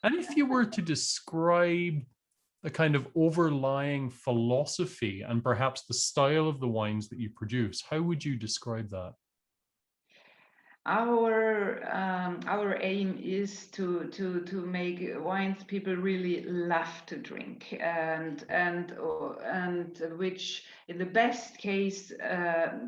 And if you were to describe the kind of overlying philosophy and perhaps the style of the wines that you produce, how would you describe that? Our aim is to make wines people really love to drink, and which in the best case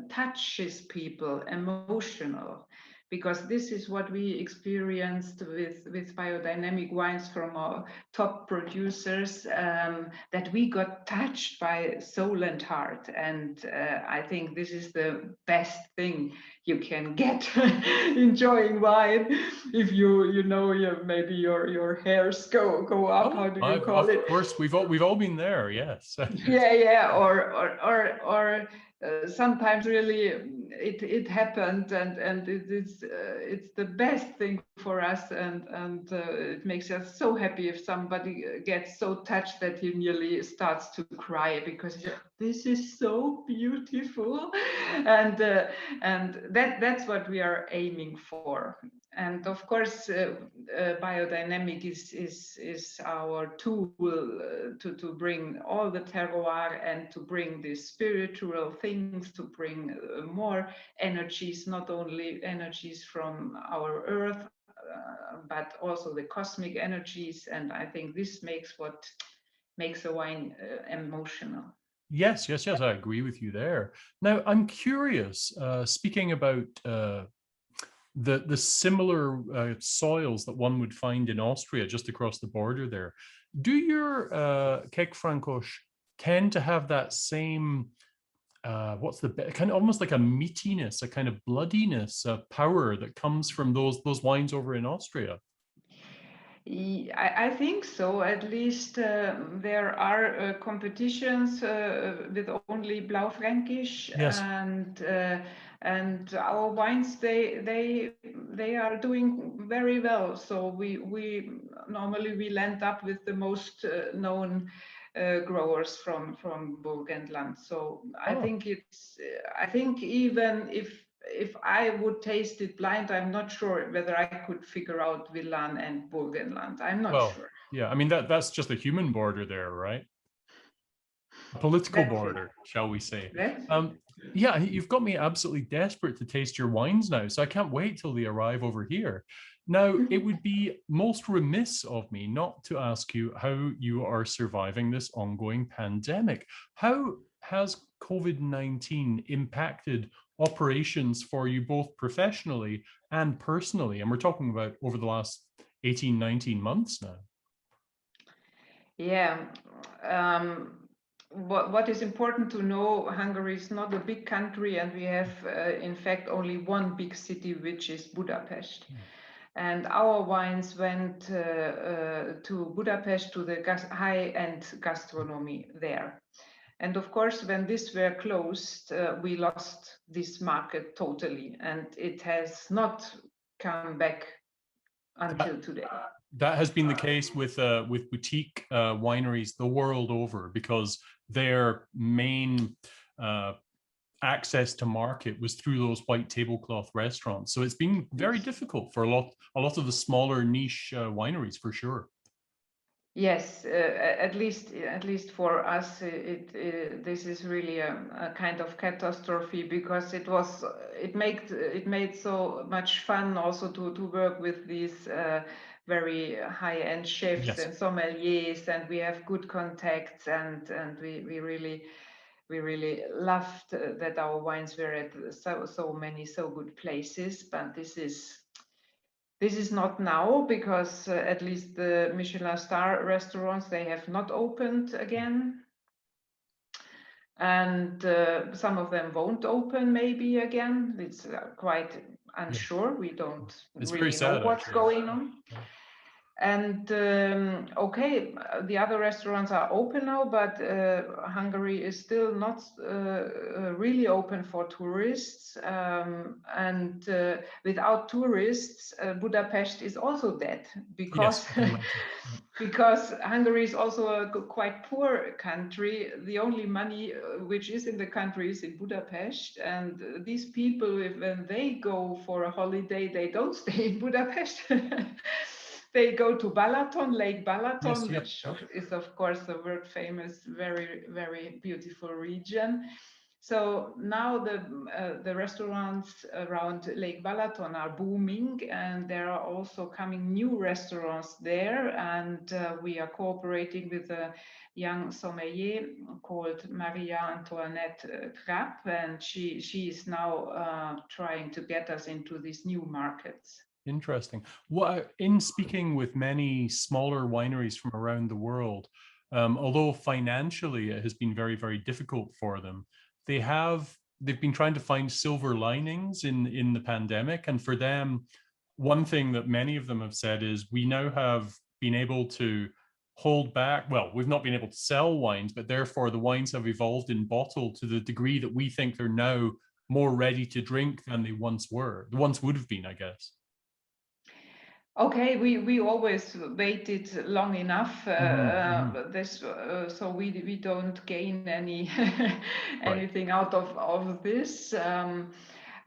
touches people emotional, because this is what we experienced with biodynamic wines from our top producers, that we got touched by soul and heart, and I think this is the best thing you can get enjoying wine. If maybe your hairs go up, Oh, how do you I've, call of it? course, we've all been there. Yes. Yeah, or sometimes really it happened, and it's the best thing for us, and it makes us so happy if somebody gets so touched that he nearly starts to cry, because this is so beautiful, and that's what we are aiming for. And of course, biodynamic is our tool to bring all the terroir and to bring the spiritual things, to bring more energies, not only energies from our earth, but also the cosmic energies. And I think this makes what makes a wine emotional. Yes, yes, yes. I agree with you there. Now, I'm curious. Speaking about the similar soils that one would find in Austria, just across the border there, do your Kekfrankosch tend to have that same what's the kind of almost like a meatiness, a kind of bloodiness, power that comes from those wines over in Austria? I think so. At least there are competitions with only Blaufränkisch, Yes. and our wines they are doing very well. So we normally we land up with the most known growers from Burgenland. So Oh, I think even if I would taste it blind, I'm not sure whether I could figure out Villány and Burgenland. I'm not well, sure. yeah. I mean that's just a human border there, right? A political That's it. border, shall we say. That's it. Um, yeah, you've got me absolutely desperate to taste your wines now, so I can't wait till they arrive over here. Now, it would be most remiss of me not to ask you how you are surviving this ongoing pandemic. How has COVID-19 impacted operations for you both professionally and personally? And we're talking about over the last 18, 19 months now. Yeah. What is important to know, Hungary is not a big country, and we have, in fact, only one big city, which is Budapest. And our wines went to Budapest, to the high-end gastronomy there. And of course, when this were closed, we lost this market totally, and it has not come back until That, today. that has been the case with boutique wineries the world over because their main uh, access to market was through those white tablecloth restaurants. So it's been very Yes. difficult for a lot of the smaller niche wineries for sure. Yes, at least for us, this is really a kind of catastrophe, because it made so much fun also to work with these very high-end chefs Yes. and sommeliers, and we have good contacts, and we really loved that our wines were at so many so good places. But this is not now, because at least the Michelin star restaurants, they have not opened again. And some of them won't open maybe again. It's quite Yeah. unsure. We don't It's very really know sad what's actually. going on. And okay, the other restaurants are open now, but Hungary is still not really open for tourists. And without tourists, Budapest is also dead, because Yes, I can imagine. Yeah. because Hungary is also a quite poor country. The only money which is in the country is in Budapest, and these people, when they go for a holiday, they don't stay in Budapest. they go to Balaton, Lake Balaton, Yes, which is of course a world famous, very, very beautiful region. So now the restaurants around Lake Balaton are booming, and there are also coming new restaurants there. And we are cooperating with a young sommelier called Maria Antoinette Krapp, and she is now trying to get us into these new markets. Interesting. Well, in speaking with many smaller wineries from around the world, although financially it has been very, very difficult for them, they've been trying to find silver linings in the pandemic. And for them, one thing that many of them have said is we now have been able to hold back. Well, we've not been able to sell wines, but therefore the wines have evolved in bottle to the degree that we think they're now more ready to drink than they once would have been, I guess. Okay, we always waited long enough. So we don't gain any anything out of this.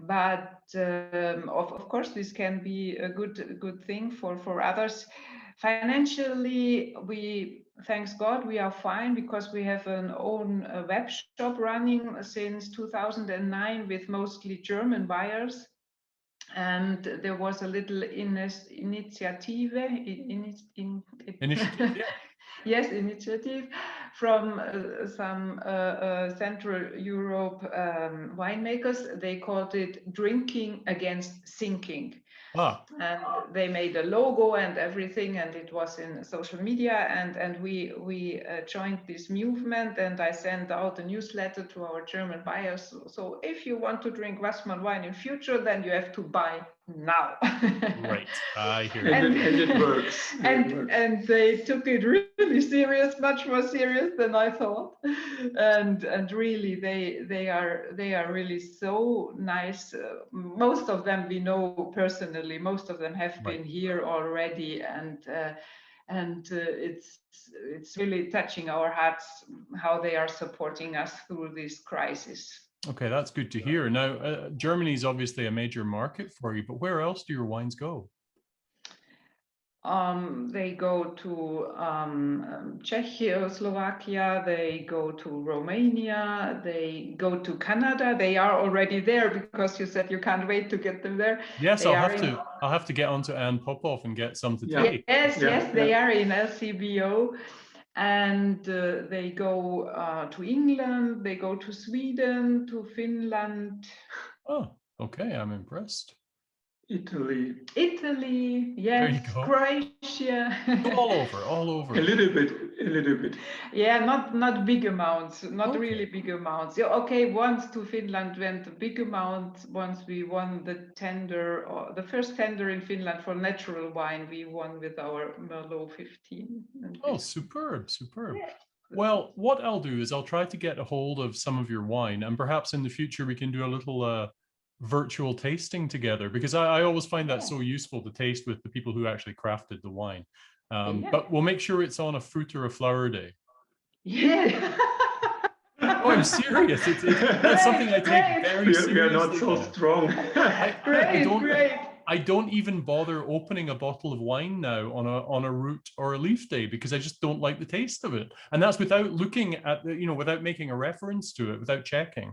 But of course, this can be a good thing for others. Financially, thanks God, we are fine because we have an own web shop running since 2009 with mostly German buyers. And there was a little initiative from some Central Europe winemakers. They called it Drinking Against Sinking. And they made a logo and everything, and it was in social media, and we joined this movement, and I sent out a newsletter to our German buyers. So if you want to drink Wassmann wine in future, then you have to buy now. Right, I hear you. And it works. And they took it really serious, much more serious than I thought. And really, they are really so nice. Most of them we know personally. Most of them have been here already, and it's really touching our hearts how they are supporting us through this crisis. Okay, that's good to hear. Now, Germany is obviously a major market for you, but where else do your wines go? They go to Czechia, Slovakia, they go to Romania, they go to Canada. They are already there because you said you can't wait to get them there. Yes, I'll have to get onto Anne Popov and get some to taste. Yes, they are in LCBO. And they go to England, they go to Sweden, to Finland. Oh, okay, I'm impressed. Italy, yes, Croatia. all over. A little bit. Yeah, not big amounts, not really big amounts. Yeah, okay, once to Finland went a big amount. Once we won the tender, or the first tender in Finland for natural wine, we won with our Merlot 15. Oh, superb. Yeah. Well, what I'll do is I'll try to get a hold of some of your wine, and perhaps in the future we can do a little virtual tasting together, because I always find that so useful to taste with the people who actually crafted the wine. But we'll make sure it's on a fruit or a flower day. Yeah. Oh, I'm serious. That's something I take very seriously. We are not so strong. Great. I don't even bother opening a bottle of wine now on a root or a leaf day, because I just don't like the taste of it. And that's without looking at without making a reference to it, without checking.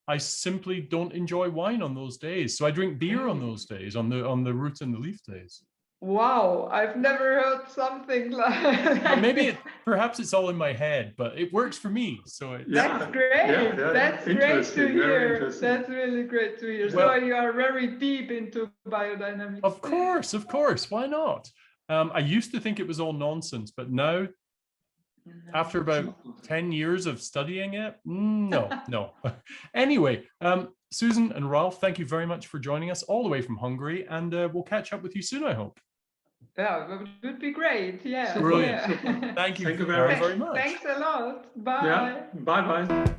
I simply don't enjoy wine on those days. So I drink beer on those days, on the root and the leaf days. Wow, I've never heard something like that. Perhaps it's all in my head, but it works for me. So that's great. That's great to hear. That's really great to hear. So you are very deep into biodynamics. Of course. Why not? I used to think it was all nonsense, but now, after about 10 years of studying it, no. Anyway, Susann and Ralf, thank you very much for joining us all the way from Hungary, and we'll catch up with you soon, I hope. Yeah, it would be great. Yeah. Brilliant. Yeah. Thank you very much. Thanks a lot. Bye. Yeah. Bye.